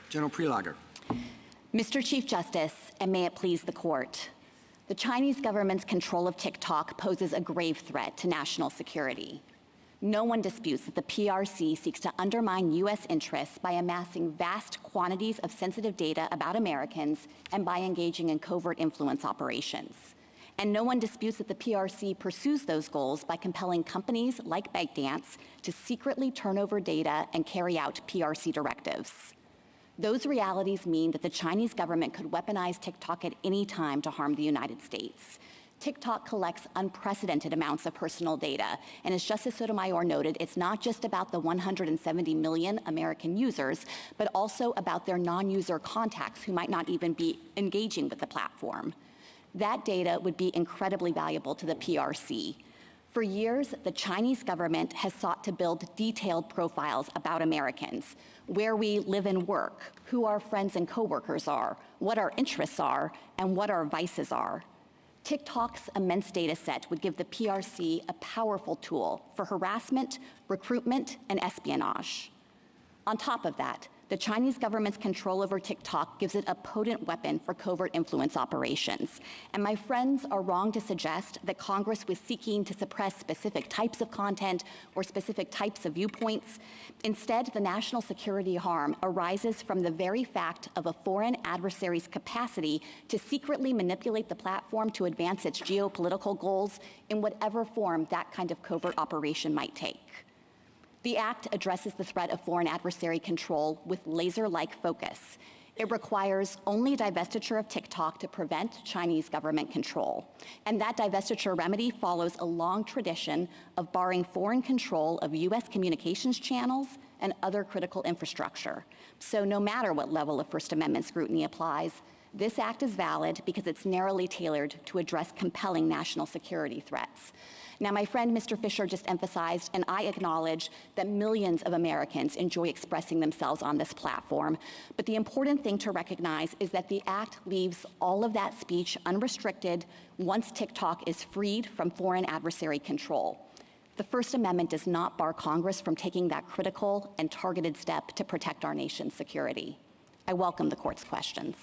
General Prelogger. Mr. Chief Justice, and may it please the court, the Chinese government's control of TikTok poses a grave threat to national security. No one disputes that the PRC seeks to undermine U.S. interests by amassing vast quantities of sensitive data about Americans and by engaging in covert influence operations. And no one disputes that the PRC pursues those goals by compelling companies like ByteDance to secretly turn over data and carry out PRC directives. Those realities mean that the Chinese government could weaponize TikTok at any time to harm the United States. TikTok collects unprecedented amounts of personal data, and as Justice Sotomayor noted, it's not just about the 170 million American users, but also about their non-user contacts who might not even be engaging with the platform. That data would be incredibly valuable to the PRC. For years, the Chinese government has sought to build detailed profiles about Americans, where we live and work, who our friends and coworkers are, what our interests are, and what our vices are. TikTok's immense data set would give the PRC a powerful tool for harassment, recruitment, and espionage. On top of that, the Chinese government's control over TikTok gives it a potent weapon for covert influence operations. And my friends are wrong to suggest that Congress was seeking to suppress specific types of content or specific types of viewpoints. Instead, the national security harm arises from the very fact of a foreign adversary's capacity to secretly manipulate the platform to advance its geopolitical goals in whatever form that kind of covert operation might take. The Act addresses the threat of foreign adversary control with laser-like focus. It requires only divestiture of TikTok to prevent Chinese government control. And that divestiture remedy follows a long tradition of barring foreign control of U.S. communications channels and other critical infrastructure. So no matter what level of First Amendment scrutiny applies, this Act is valid because it's narrowly tailored to address compelling national security threats. Now, my friend Mr. Fisher just emphasized, and I acknowledge, that millions of Americans enjoy expressing themselves on this platform. But the important thing to recognize is that the Act leaves all of that speech unrestricted once TikTok is freed from foreign adversary control. The First Amendment does not bar Congress from taking that critical and targeted step to protect our nation's security. I welcome the court's questions.